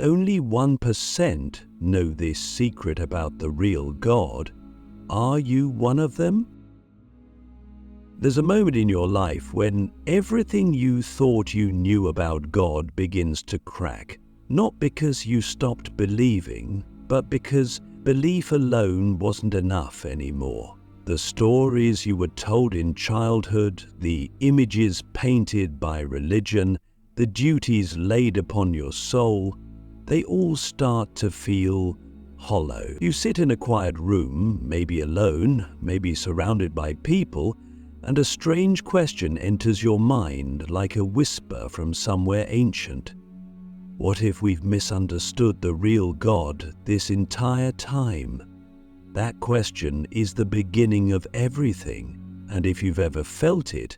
only 1% know this secret about the real God. Are you one of them? There's a moment in your life when everything you thought you knew about God begins to crack, not because you stopped believing, but because belief alone wasn't enough anymore. The stories you were told in childhood, the images painted by religion, the duties laid upon your soul, they all start to feel hollow. You sit in a quiet room, maybe alone, maybe surrounded by people, and a strange question enters your mind like a whisper from somewhere ancient. What if we've misunderstood the real God this entire time? That question is the beginning of everything, and if you've ever felt it,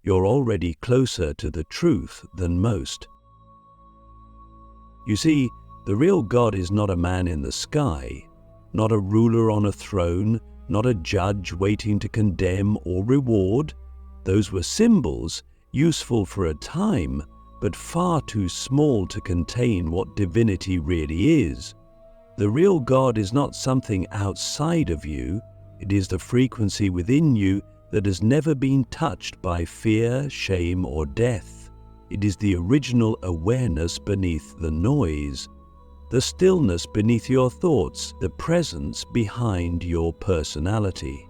you're already closer to the truth than most. You see, the real God is not a man in the sky, not a ruler on a throne, not a judge waiting to condemn or reward. Those were symbols, useful for a time, but far too small to contain what divinity really is. The real God is not something outside of you, it is the frequency within you that has never been touched by fear, shame, or death. It is the original awareness beneath the noise, the stillness beneath your thoughts, the presence behind your personality.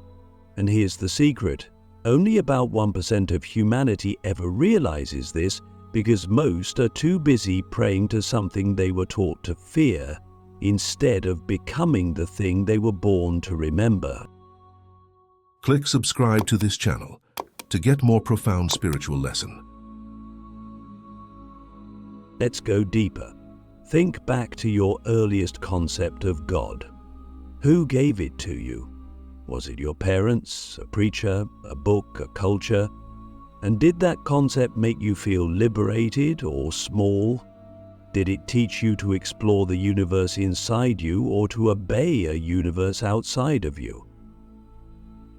And here's the secret. Only about 1% of humanity ever realizes this because most are too busy praying to something they were taught to fear, instead of becoming the thing they were born to remember. Click subscribe to this channel to get more profound spiritual lesson. Let's go deeper. Think back to your earliest concept of God. Who gave it to you? Was it your parents, a preacher, a book, a culture? And did that concept make you feel liberated or small? Did it teach you to explore the universe inside you or to obey a universe outside of you?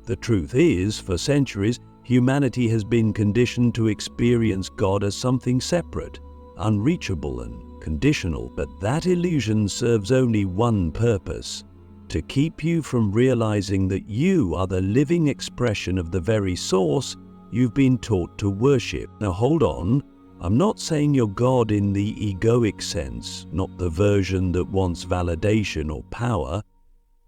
The truth is, for centuries, humanity has been conditioned to experience God as something separate, unreachable and conditional, but that illusion serves only one purpose: to keep you from realizing that you are the living expression of the very source you've been taught to worship. Now hold on, I'm not saying you're God in the egoic sense, not the version that wants validation or power.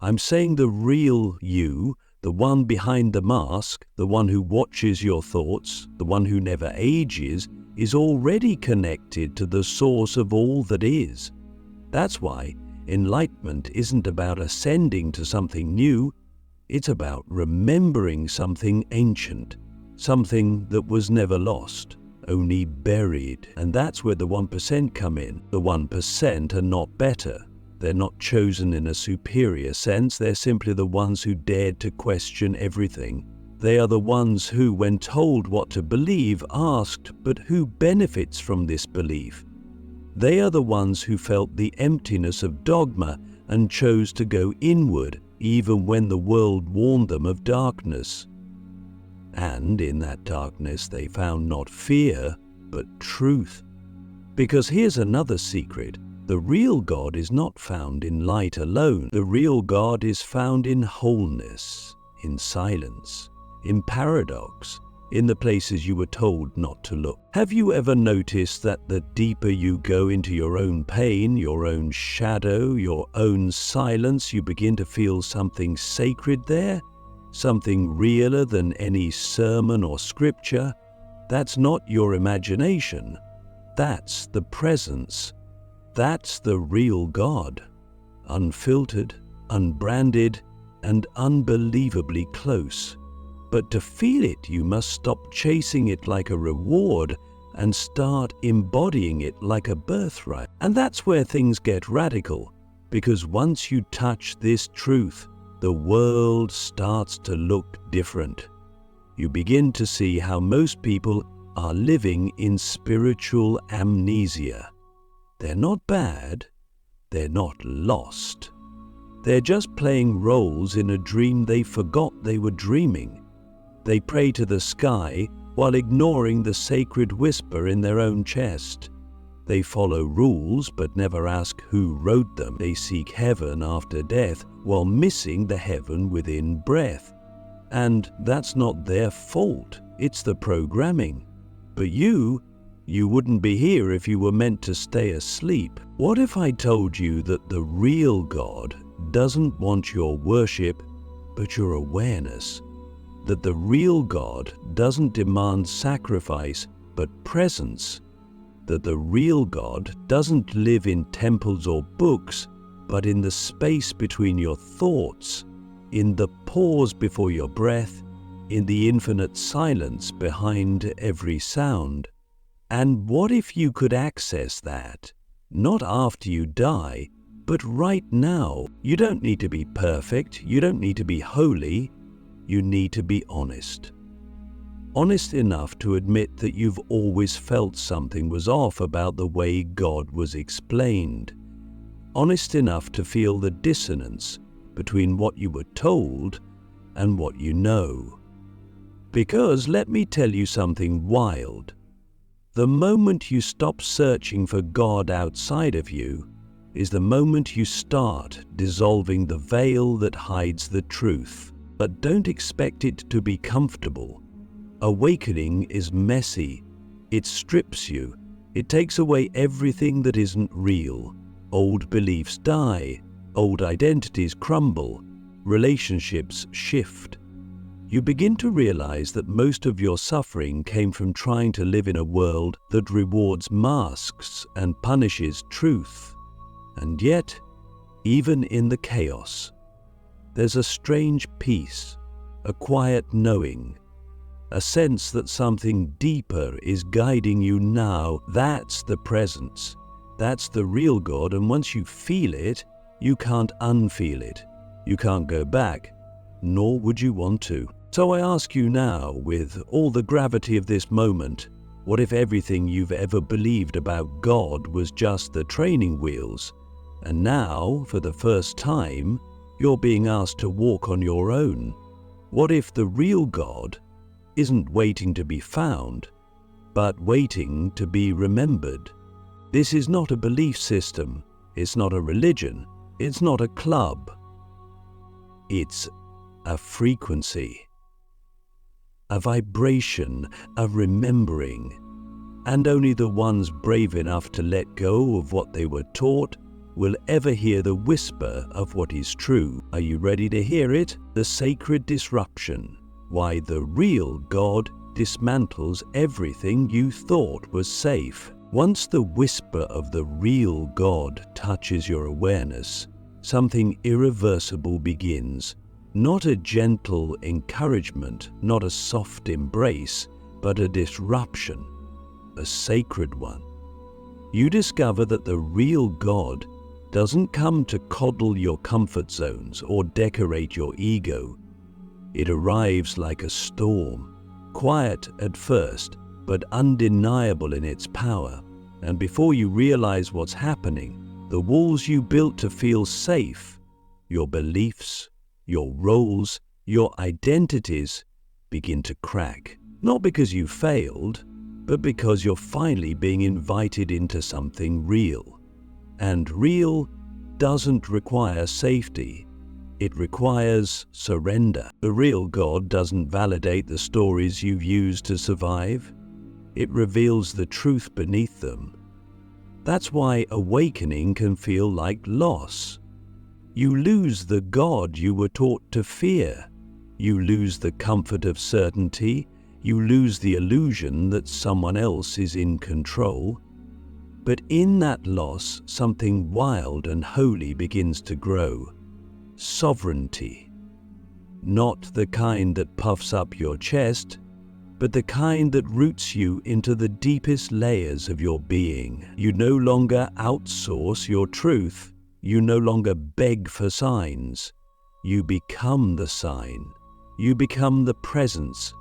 I'm saying the real you, the one behind the mask, the one who watches your thoughts, the one who never ages, is already connected to the source of all that is. That's why enlightenment isn't about ascending to something new, it's about remembering something ancient, something that was never lost, only buried. And that's where the 1% come in. The 1% are not better. They're not chosen in a superior sense, they're simply the ones who dared to question everything. They are the ones who, when told what to believe, asked, but who benefits from this belief? They are the ones who felt the emptiness of dogma and chose to go inward, even when the world warned them of darkness. And in that darkness they found not fear, but truth. Because here's another secret. The real God is not found in light alone. The real God is found in wholeness, in silence, in paradox, in the places you were told not to look. Have you ever noticed that the deeper you go into your own pain, your own shadow, your own silence, you begin to feel something sacred there? Something realer than any sermon or scripture? That's not your imagination. That's the presence. That's the real God. Unfiltered, unbranded, and unbelievably close. But to feel it, you must stop chasing it like a reward and start embodying it like a birthright. And that's where things get radical, because once you touch this truth, the world starts to look different. You begin to see how most people are living in spiritual amnesia. They're not bad, they're not lost. They're just playing roles in a dream they forgot they were dreaming. They pray to the sky while ignoring the sacred whisper in their own chest. They follow rules but never ask who wrote them. They seek heaven after death while missing the heaven within breath. And that's not their fault, it's the programming. But you wouldn't be here if you were meant to stay asleep. What if I told you that the real God doesn't want your worship, but your awareness? That the real God doesn't demand sacrifice, but presence? That the real God doesn't live in temples or books, but in the space between your thoughts, in the pause before your breath, in the infinite silence behind every sound? And what if you could access that, not after you die, but right now? You don't need to be perfect, you don't need to be holy, you need to be honest. Honest enough to admit that you've always felt something was off about the way God was explained. Honest enough to feel the dissonance between what you were told and what you know. Because let me tell you something wild. The moment you stop searching for God outside of you is the moment you start dissolving the veil that hides the truth. But don't expect it to be comfortable. Awakening is messy. It strips you. It takes away everything that isn't real. Old beliefs die. Old identities crumble. Relationships shift. You begin to realize that most of your suffering came from trying to live in a world that rewards masks and punishes truth. And yet, even in the chaos, there's a strange peace, a quiet knowing, a sense that something deeper is guiding you now. That's the presence. That's the real God, and once you feel it, you can't unfeel it. You can't go back, nor would you want to. So I ask you now, with all the gravity of this moment, what if everything you've ever believed about God was just the training wheels, and now, for the first time, you're being asked to walk on your own? What if the real God isn't waiting to be found, but waiting to be remembered? This is not a belief system, it's not a religion, it's not a club. It's a frequency, a vibration, a remembering. And only the ones brave enough to let go of what they were taught will ever hear the whisper of what is true. Are you ready to hear it? The sacred disruption. Why the real God dismantles everything you thought was safe. Once the whisper of the real God touches your awareness, something irreversible begins. Not a gentle encouragement, not a soft embrace, but a disruption, a sacred one. You discover that the real God doesn't come to coddle your comfort zones or decorate your ego. It arrives like a storm, quiet at first, but undeniable in its power. And before you realize what's happening, the walls you built to feel safe, your beliefs, your roles, your identities, begin to crack. Not because you failed, but because you're finally being invited into something real. And real doesn't require safety. It requires surrender. The real God doesn't validate the stories you've used to survive. It reveals the truth beneath them. That's why awakening can feel like loss. You lose the God you were taught to fear. You lose the comfort of certainty. You lose the illusion that someone else is in control. But in that loss, something wild and holy begins to grow. Sovereignty. Not the kind that puffs up your chest, but the kind that roots you into the deepest layers of your being. You no longer outsource your truth. You no longer beg for signs. You become the sign. You become the presence.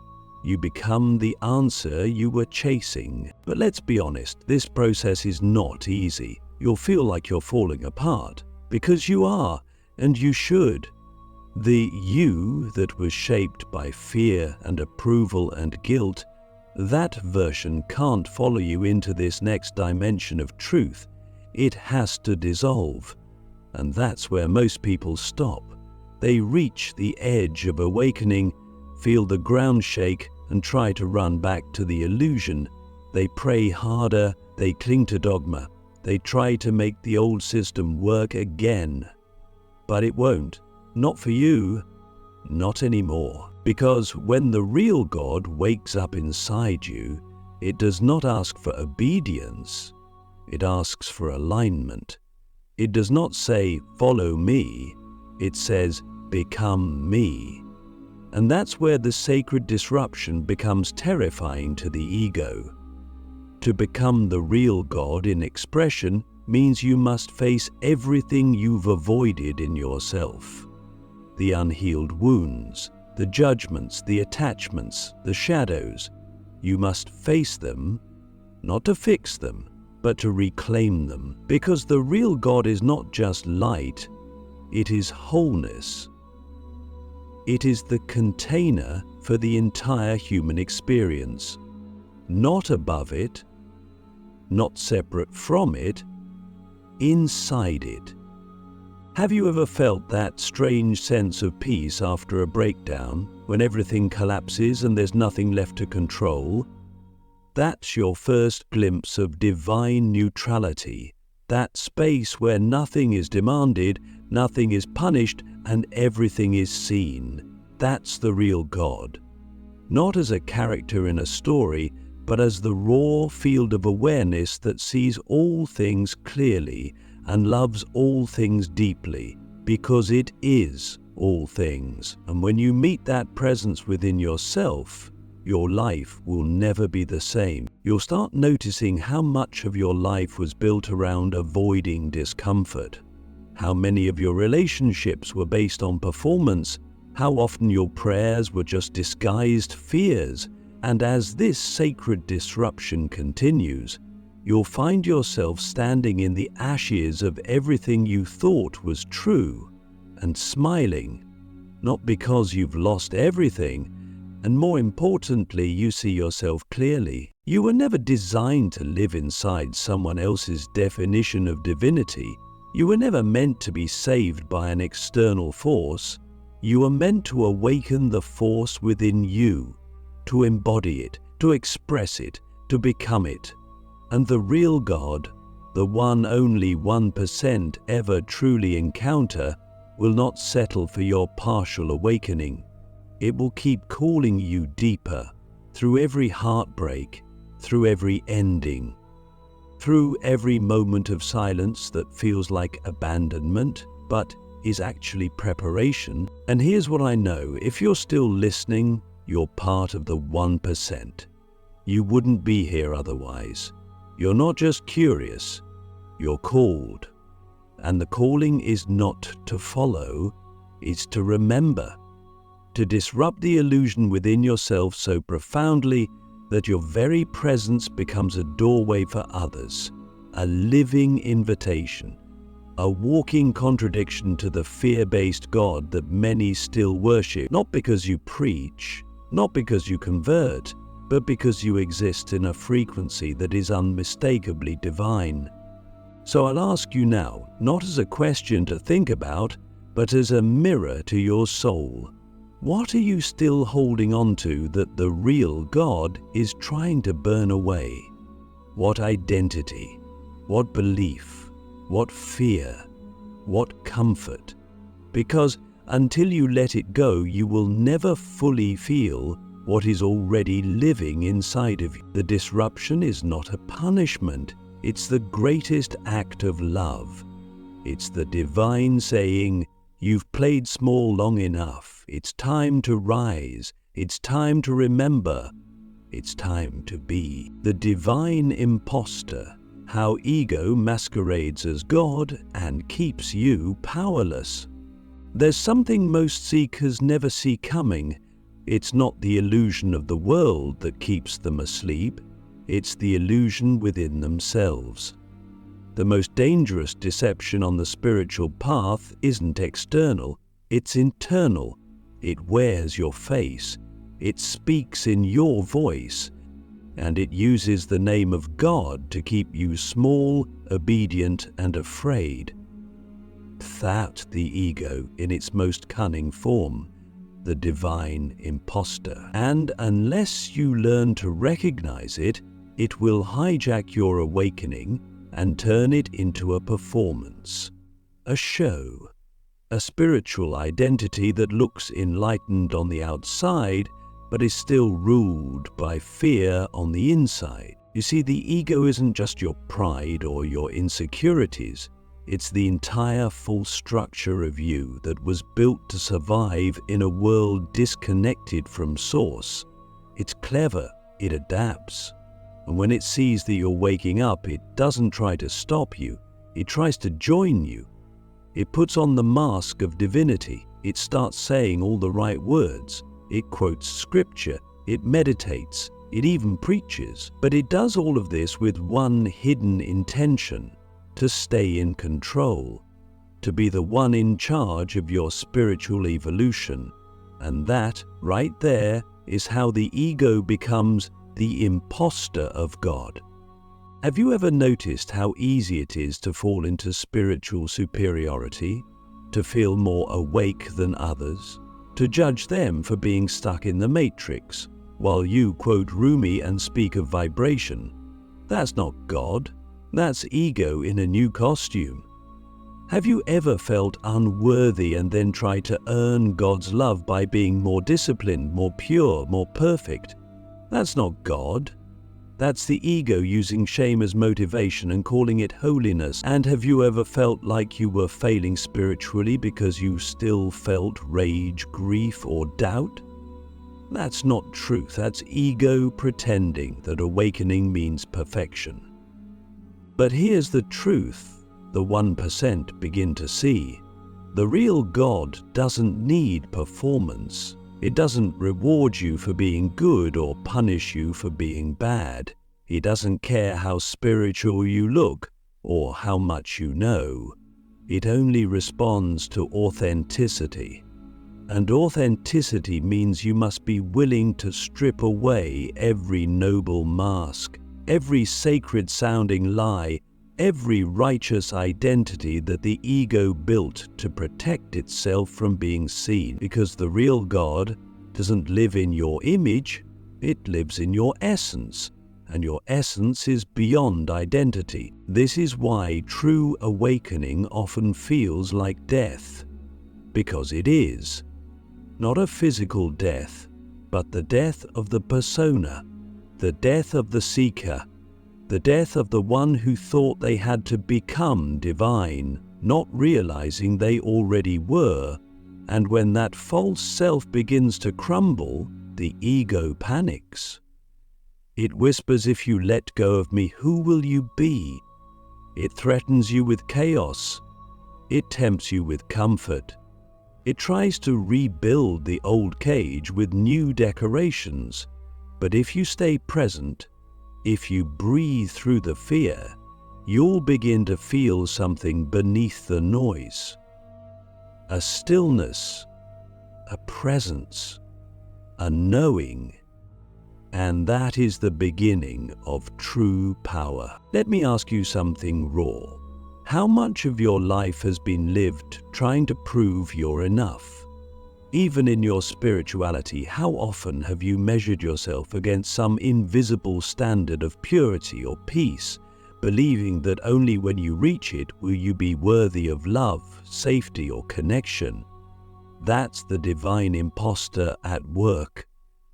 You become the answer you were chasing. But let's be honest, this process is not easy. You'll feel like you're falling apart, because you are, and you should. The you that was shaped by fear and approval and guilt That version can't follow you into this next dimension of truth. It has to dissolve. And that's where most people stop. They reach the edge of awakening, feel the ground shake, and try to run back to the illusion. They pray harder, they cling to dogma, they try to make the old system work again. But it won't. Not for you. Not anymore. Because when the real God wakes up inside you, it does not ask for obedience. It asks for alignment. It does not say, follow me. It says, become me. And that's where the sacred disruption becomes terrifying to the ego. To become the real God in expression means you must face everything you've avoided in yourself. The unhealed wounds, the judgments, the attachments, the shadows. You must face them, not to fix them, but to reclaim them. Because the real God is not just light, it is wholeness. It is the container for the entire human experience. Not above it, not separate from it, inside it. Have you ever felt that strange sense of peace after a breakdown, when everything collapses and there's nothing left to control? That's your first glimpse of divine neutrality, that space where nothing is demanded, nothing is punished, and everything is seen. That's the real God. Not as a character in a story, but as the raw field of awareness that sees all things clearly and loves all things deeply, because it is all things. And when you meet that presence within yourself, your life will never be the same. You'll start noticing how much of your life was built around avoiding discomfort, how many of your relationships were based on performance, how often your prayers were just disguised fears. And as this sacred disruption continues, you'll find yourself standing in the ashes of everything you thought was true and smiling, not because you've lost everything, and more importantly, you see yourself clearly. You were never designed to live inside someone else's definition of divinity. You were never meant to be saved by an external force. You were meant to awaken the force within you, to embody it, to express it, to become it. And the real God, the one only 1% ever truly encounter, will not settle for your partial awakening. It will keep calling you deeper, through every heartbreak, through every ending, through every moment of silence that feels like abandonment, but is actually preparation. And here's what I know, if you're still listening, you're part of the 1%. You wouldn't be here otherwise. You're not just curious, you're called. And the calling is not to follow, it's to remember. To disrupt the illusion within yourself so profoundly that your very presence becomes a doorway for others, a living invitation, a walking contradiction to the fear-based God that many still worship, not because you preach, not because you convert, but because you exist in a frequency that is unmistakably divine. So I'll ask you now, not as a question to think about, but as a mirror to your soul. What are you still holding on to that the real God is trying to burn away? What identity? What belief? What fear? What comfort? Because until you let it go, you will never fully feel what is already living inside of you. The disruption is not a punishment. It's the greatest act of love. It's the divine saying, you've played small long enough. It's time to rise. It's time to remember. It's time to be. The divine imposter, how ego masquerades as God and keeps you powerless. There's something most seekers never see coming. It's not the illusion of the world that keeps them asleep. It's the illusion within themselves. The most dangerous deception on the spiritual path isn't external, it's internal. It wears your face. It speaks in your voice. and it uses the name of God to keep you small, obedient, and afraid. That the ego in its most cunning form, the divine imposter. And unless you learn to recognize it, it will hijack your awakening and turn it into a performance, a show, a spiritual identity that looks enlightened on the outside but is still ruled by fear on the inside. You see, the ego isn't just your pride or your insecurities. It's the entire full structure of you that was built to survive in a world disconnected from source. It's clever, it adapts. And when it sees that you're waking up, it doesn't try to stop you, it tries to join you. It puts on the mask of divinity, it starts saying all the right words, it quotes scripture, it meditates, it even preaches. But it does all of this with one hidden intention: to stay in control, to be the one in charge of your spiritual evolution. And that, right there, is how the ego becomes the imposter of God. Have you ever noticed how easy it is to fall into spiritual superiority, to feel more awake than others, to judge them for being stuck in the matrix, while you quote Rumi and speak of vibration? That's not God. That's ego in a new costume. Have you ever felt unworthy and then tried to earn God's love by being more disciplined, more pure, more perfect? That's not God. That's the ego using shame as motivation and calling it holiness. And have you ever felt like you were failing spiritually because you still felt rage, grief, or doubt? That's not truth. That's ego pretending that awakening means perfection. But here's the truth the 1% begin to see. The real God doesn't need performance. It doesn't reward you for being good or punish you for being bad. He doesn't care how spiritual you look or how much you know. It only responds to authenticity. And authenticity means you must be willing to strip away every noble mask, every sacred-sounding lie, every righteous identity that the ego built to protect itself from being seen. Because the real God doesn't live in your image, it lives in your essence, and your essence is beyond identity. This is why true awakening often feels like death, because it is. Not a physical death, but the death of the persona, the death of the seeker, the death of the one who thought they had to become divine, not realizing they already were. And when that false self begins to crumble, the ego panics. It whispers, if you let go of me, who will you be? It threatens you with chaos. It tempts you with comfort. It tries to rebuild the old cage with new decorations. But if you stay present, if you breathe through the fear, you'll begin to feel something beneath the noise. A stillness, a presence, a knowing. And that is the beginning of true power. Let me ask you something raw. How much of your life has been lived trying to prove you're enough? Even in your spirituality, how often have you measured yourself against some invisible standard of purity or peace, believing that only when you reach it will you be worthy of love, safety, or connection? That's the divine imposter at work.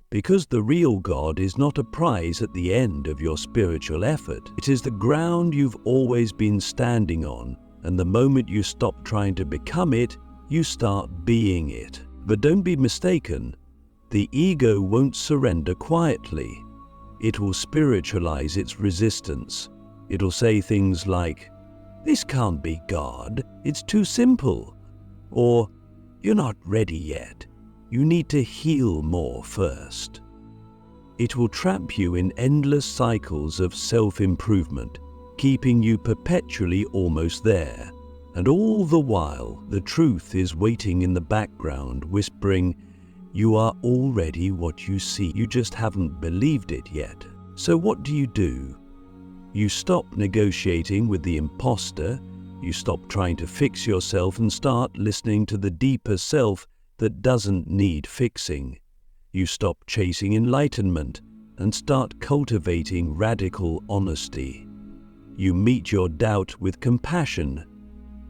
Because the real God is not a prize at the end of your spiritual effort. It is the ground you've always been standing on, and the moment you stop trying to become it, you start being it. But don't be mistaken, the ego won't surrender quietly. It will spiritualize its resistance. It'll say things like, "This can't be God, it's too simple," or "You're not ready yet. You need to heal more first." It will trap you in endless cycles of self-improvement, keeping you perpetually almost there. And all the while, the truth is waiting in the background, whispering, "You are already what you see. You just haven't believed it yet." So what do? You stop negotiating with the imposter, you stop trying to fix yourself and start listening to the deeper self that doesn't need fixing. You stop chasing enlightenment and start cultivating radical honesty. You meet your doubt with compassion.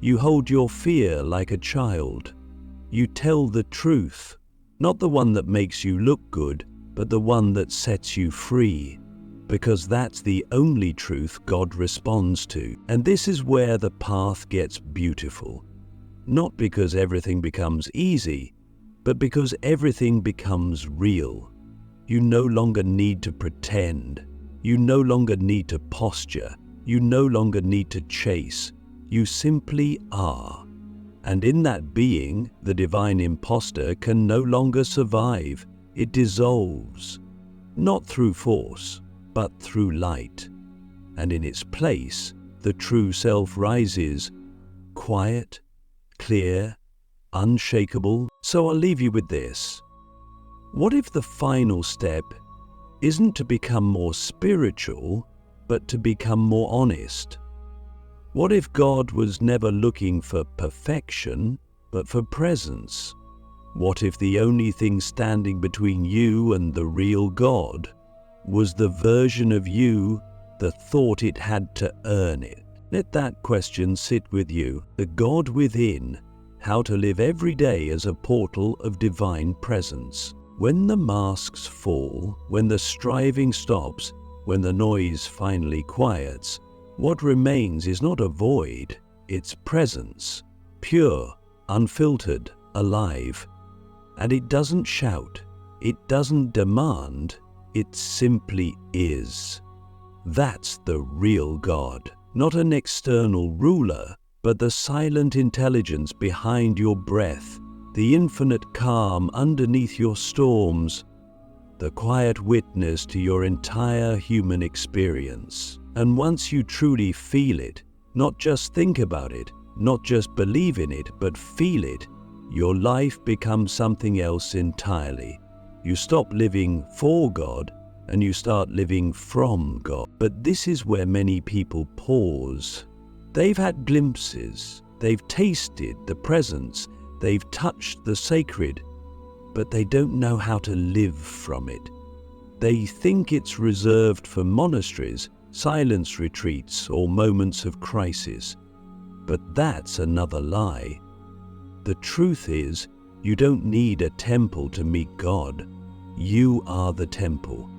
You hold your fear like a child. You tell the truth, not the one that makes you look good, but the one that sets you free. Because that's the only truth God responds to. And this is where the path gets beautiful. Not because everything becomes easy, but because everything becomes real. You no longer need to pretend. You no longer need to posture. You no longer need to chase. You simply are. And in that being, the divine imposter can no longer survive. It dissolves. Not through force, but through light. And in its place, the true self rises, quiet, clear, unshakable. So I'll leave you with this. What if the final step isn't to become more spiritual, but to become more honest? What if God was never looking for perfection, but for presence? What if the only thing standing between you and the real God was the version of you that thought it had to earn it? Let that question sit with you. The God within, how to live every day as a portal of divine presence. When the masks fall, when the striving stops, when the noise finally quiets, what remains is not a void, it's presence, pure, unfiltered, alive. And it doesn't shout, it doesn't demand, it simply is. That's the real God, not an external ruler, but the silent intelligence behind your breath, the infinite calm underneath your storms, the quiet witness to your entire human experience. And once you truly feel it, not just think about it, not just believe in it, but feel it, your life becomes something else entirely. You stop living for God and you start living from God. But this is where many people pause. They've had glimpses, they've tasted the presence, they've touched the sacred, but they don't know how to live from it. They think it's reserved for monasteries, silence retreats, or moments of crisis. But that's another lie. The truth is, you don't need a temple to meet God. You are the temple.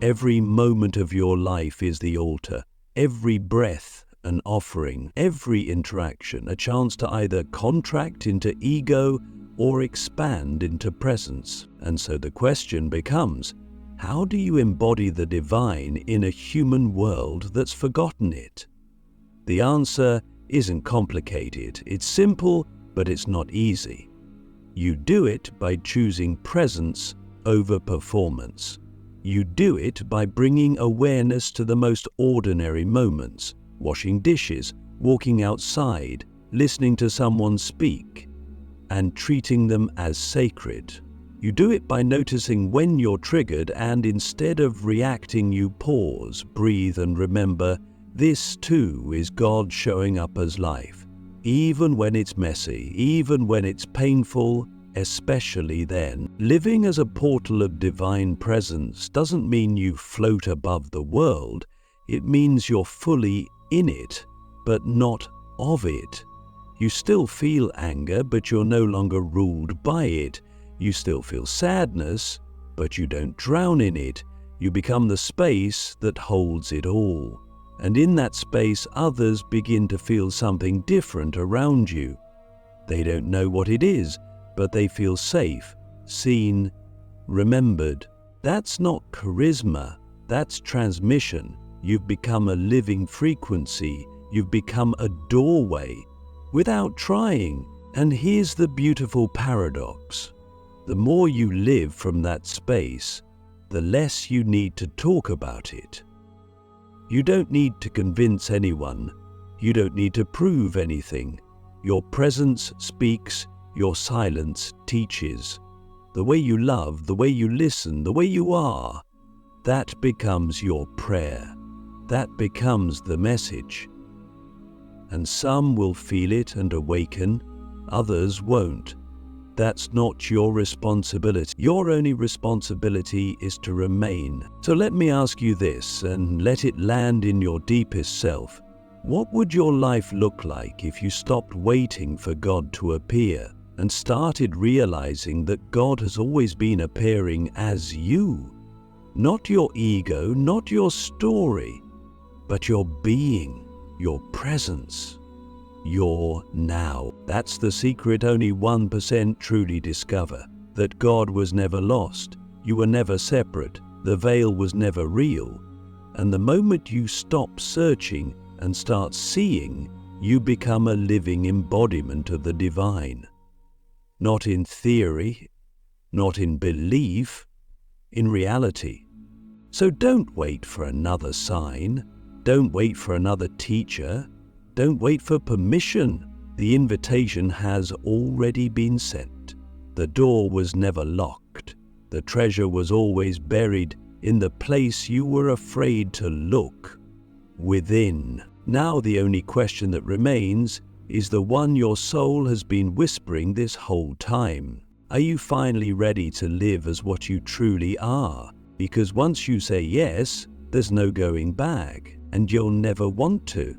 Every moment of your life is the altar. Every breath an offering. Every interaction a chance to either contract into ego or expand into presence. And so the question becomes, how do you embody the divine in a human world that's forgotten it? The answer isn't complicated. It's simple, but it's not easy. You do it by choosing presence over performance. You do it by bringing awareness to the most ordinary moments, washing dishes, walking outside, listening to someone speak, and treating them as sacred. You do it by noticing when you're triggered, and instead of reacting, you pause, breathe, and remember, this too is God showing up as life. Even when it's messy, even when it's painful, especially then. Living as a portal of divine presence doesn't mean you float above the world. It means you're fully in it, but not of it. You still feel anger, but you're no longer ruled by it. You still feel sadness, but you don't drown in it. You become the space that holds it all. And in that space, others begin to feel something different around you. They don't know what it is, but they feel safe, seen, remembered. That's not charisma, that's transmission. You've become a living frequency. You've become a doorway without trying. And here's the beautiful paradox. The more you live from that space, the less you need to talk about it. You don't need to convince anyone. You don't need to prove anything. Your presence speaks, your silence teaches. The way you love, the way you listen, the way you are, That becomes your prayer. That becomes the message. And some will feel it and awaken, others won't. That's not your responsibility. Your only responsibility is to remain. So let me ask you this, and let it land in your deepest self. What would your life look like if you stopped waiting for God to appear and started realizing that God has always been appearing as you? Not your ego, not your story, but your being, your presence. Your now. That's the secret only 1% truly discover. That God was never lost. You were never separate. The veil was never real. And the moment you stop searching and start seeing, you become a living embodiment of the divine. Not in theory, not in belief, in reality. So don't wait for another sign. Don't wait for another teacher. Don't wait for permission. The invitation has already been sent. The door was never locked. The treasure was always buried in the place you were afraid to look, within. Now the only question that remains is the one your soul has been whispering this whole time. Are you finally ready to live as what you truly are? Because once you say yes, there's no going back, and you'll never want to.